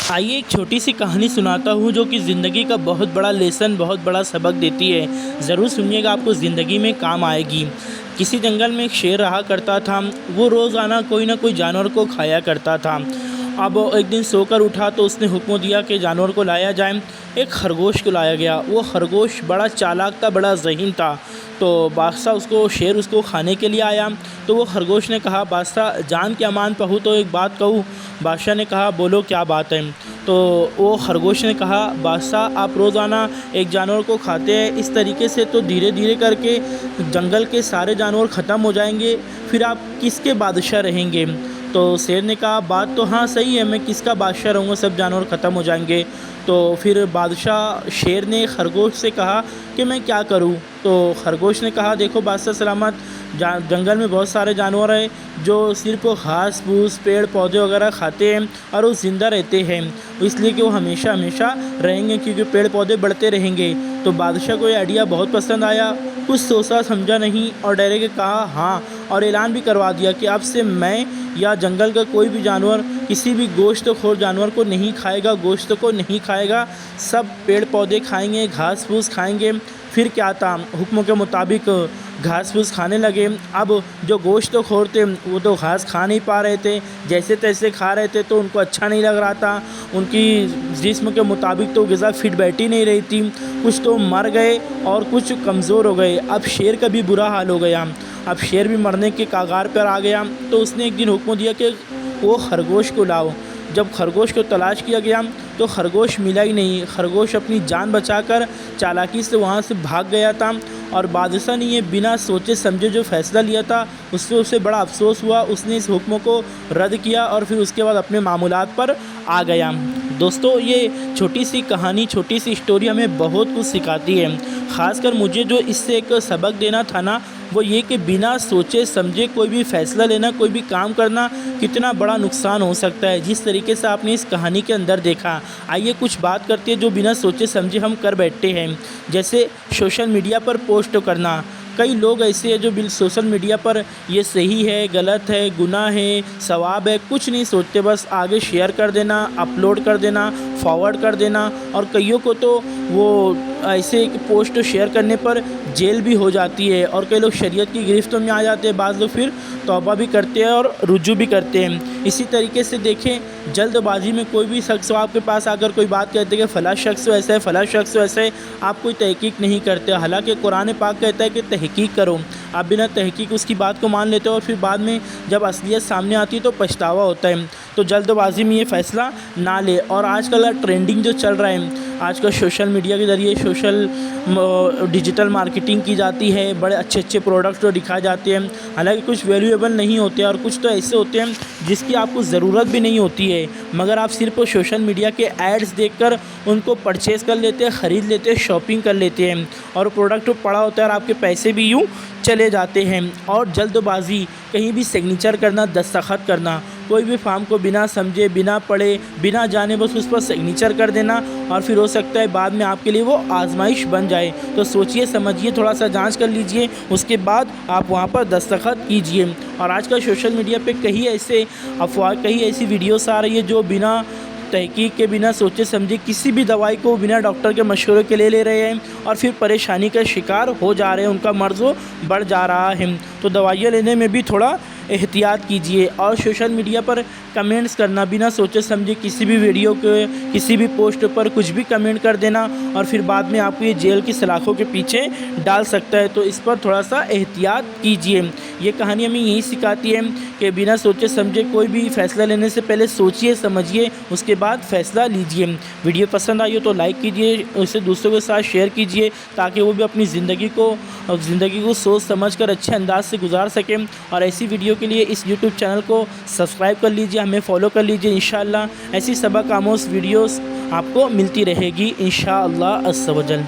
آئیے ایک چھوٹی سی کہانی سناتا ہوں جو کہ زندگی کا بہت بڑا لیسن، بہت بڑا سبق دیتی ہے۔ ضرور سنیے گا، آپ کو زندگی میں کام آئے گی۔ کسی جنگل میں ایک شیر رہا کرتا تھا۔ وہ روزانہ کوئی نہ کوئی جانور کو کھایا کرتا تھا۔ اب ایک دن سو کر اٹھا تو اس نے حکم دیا کہ جانور کو لایا جائے۔ ایک خرگوش کو لایا گیا۔ وہ خرگوش بڑا چالاک تھا، بڑا ذہین تھا۔ تو بادشاہ شیر اس کو کھانے کے لیے آیا۔ تو وہ خرگوش نے کہا، بادشاہ جان کے امان پہ تو ایک بات کہوں۔ بادشاہ نے کہا، بولو کیا بات ہے؟ تو وہ خرگوش نے کہا، بادشاہ آپ روزانہ ایک جانور کو کھاتے ہیں، اس طریقے سے تو دھیرے دھیرے کر کے جنگل کے سارے جانور ختم ہو جائیں گے، پھر آپ کس کے بادشاہ رہیں گے؟ تو شیر نے کہا، بات تو ہاں صحیح ہے، میں کس کا بادشاہ رہوں گا، سب جانور ختم ہو جائیں گے۔ تو پھر بادشاہ شیر نے خرگوش سے کہا کہ میں کیا کروں؟ تو خرگوش نے کہا، دیکھو بادشاہ سلامت، جنگل میں بہت سارے جانور ہیں جو صرف گھاس پھوس پیڑ پودے وغیرہ کھاتے ہیں اور وہ زندہ رہتے ہیں، اس لیے کہ وہ ہمیشہ ہمیشہ رہیں گے، کیونکہ پیڑ پودے بڑھتے رہیں گے۔ تو بادشاہ کو یہ آئیڈیا بہت پسند آیا، کچھ سوچا سمجھا نہیں اور ڈائریکٹ کہا ہاں، اور اعلان بھی کروا دیا کہ اب سے میں یا جنگل کا کوئی بھی جانور کسی بھی گوشت خور جانور کو نہیں کھائے گا، گوشت کو نہیں کھائے گا، سب پیڑ پودے کھائیں گے، گھاس پھوس کھائیں گے۔ پھر کیا تھا، حکم کے مطابق گھاس پھوس کھانے لگے۔ اب جو گوشت خور تھے وہ تو گھاس کھا نہیں پا رہے تھے، جیسے تیسے کھا رہے تھے تو ان کو اچھا نہیں لگ رہا تھا، ان کی جسم کے مطابق تو غذا فٹ بیٹھی نہیں رہی تھی، کچھ تو مر گئے اور کچھ کمزور ہو گئے۔ اب شیر کا بھی برا حال ہو گیا، اب شیر بھی مرنے کے کگار پر آ گیا۔ تو اس نے ایک دن حکم دیا کہ وہ خرگوش کو لاؤ۔ جب خرگوش کو تلاش کیا گیا تو خرگوش ملا ہی نہیں۔ خرگوش اپنی جان بچا کر چالاکی سے وہاں سے بھاگ گیا تھا، اور بادشاہ نے یہ بنا سوچے سمجھے جو فیصلہ لیا تھا اس سے اسے بڑا افسوس ہوا۔ اس نے اس حکم کو رد کیا اور پھر اس کے بعد اپنے معمولات پر آ گیا۔ دوستو، یہ چھوٹی سی کہانی، چھوٹی سی اسٹوری ہمیں بہت کچھ سکھاتی ہے۔ خاص کر مجھے جو اس سے ایک سبق دینا تھا نا، وہ یہ کہ بنا سوچے سمجھے کوئی بھی فیصلہ لینا، کوئی بھی کام کرنا کتنا بڑا نقصان ہو سکتا ہے، جس طریقے سے آپ نے اس کہانی کے اندر دیکھا۔ آئیے کچھ بات کرتے ہیں جو بنا سوچے سمجھے ہم کر بیٹھتے ہیں، جیسے سوشل میڈیا پر پوسٹ کرنا۔ کئی لوگ ایسے ہیں جو سوشل میڈیا پر یہ صحیح ہے، غلط ہے، گناہ ہے، ثواب ہے، کچھ نہیں سوچتے، بس آگے شیئر کر دینا، اپلوڈ کر دینا، فارورڈ کر دینا، اور کئیوں کو تو وہ ایسے ایک پوسٹ شیئر کرنے پر جیل بھی ہو جاتی ہے، اور کئی لوگ شریعت کی گرفت میں آ جاتے ہیں، بعض لوگ پھر توبہ بھی کرتے ہیں اور رجوع بھی کرتے ہیں۔ اسی طریقے سے دیکھیں، جلد بازی میں کوئی بھی شخص آپ کے پاس آ کر کوئی بات کہتے ہیں کہ فلاں شخص ویسے ہے، فلاں شخص ویسے ہے، آپ کوئی تحقیق نہیں کرتے، حالانکہ قرآن پاک کہتا ہے کہ تحقیق کرو۔ آپ بنا تحقیق اس کی بات کو مان لیتے ہو، اور پھر بعد میں جب اصلیت سامنے آتی ہے تو پچھتاوا ہوتا ہے۔ تو جلد بازی میں یہ فیصلہ نہ لے۔ اور آج کل ٹرینڈنگ جو چل رہا ہے، آج کل سوشل میڈیا کے ذریعے ڈیجیٹل مارکیٹنگ کی جاتی ہے، بڑے اچھے اچھے پروڈکٹ دکھائے جاتے ہیں، حالانکہ کچھ ویلیویبل نہیں ہوتے ہیں، اور کچھ تو ایسے ہوتے ہیں جس کی آپ کو ضرورت بھی نہیں ہوتی ہے، مگر آپ صرف سوشل میڈیا کے ایڈز دیکھ کر ان کو پرچیز کر لیتے ہیں، خرید لیتے ہیں، شاپنگ کر لیتے ہیں، اور پروڈکٹ پڑا ہوتا ہے اور آپ کے پیسے بھی یوں چلے جاتے ہیں۔ اور جلد بازی، کہیں بھی سگنیچر کرنا، دستخط کرنا، کوئی بھی فارم کو بنا سمجھے، بنا پڑھے، بنا جانے بس اس پر سگنیچر کر دینا، اور پھر ہو سکتا ہے بعد میں آپ کے لیے وہ آزمائش بن جائے۔ تو سوچئے سمجھیے، تھوڑا سا جانچ کر لیجئے، اس کے بعد آپ وہاں پر دستخط کیجئے۔ اور آج کل سوشل میڈیا پہ کئی ایسے افواہ، کئی ایسی ویڈیوز آ رہی ہے جو بنا تحقیق کے، بنا سوچے سمجھے کسی بھی دوائی کو بنا ڈاکٹر کے مشورے کے لے رہے ہیں، اور پھر پریشانی کا شکار ہو جا رہے ہیں، ان کا مرض بڑھ جا رہا ہے۔ تو دوائیاں لینے میں بھی تھوڑا احتیاط کیجئے۔ اور سوشل میڈیا پر کمنٹس کرنا، بنا سوچے سمجھے کسی بھی ویڈیو کے، کسی بھی پوسٹ پر کچھ بھی کمنٹ کر دینا، اور پھر بعد میں آپ کو یہ جیل کی سلاخوں کے پیچھے ڈال سکتا ہے، تو اس پر تھوڑا سا احتیاط کیجئے۔ یہ کہانی ہمیں یہی سکھاتی ہے کہ بنا سوچے سمجھے کوئی بھی فیصلہ لینے سے پہلے سوچئے سمجھیے، اس کے بعد فیصلہ لیجئے۔ ویڈیو پسند آئی ہو تو لائک کیجئے، اسے دوسروں کے ساتھ شیئر کیجئے، تاکہ وہ بھی اپنی زندگی کو سوچ سمجھ کر اچھے انداز سے گزار سکیں۔ اور ایسی ویڈیو کے لیے اس یوٹیوب چینل کو سبسکرائب کر لیجئے، ہمیں فالو کر لیجئے۔ انشاءاللہ ایسی سبق آموز ویڈیوز آپ کو ملتی رہے گی، انشاءاللہ عز و جل۔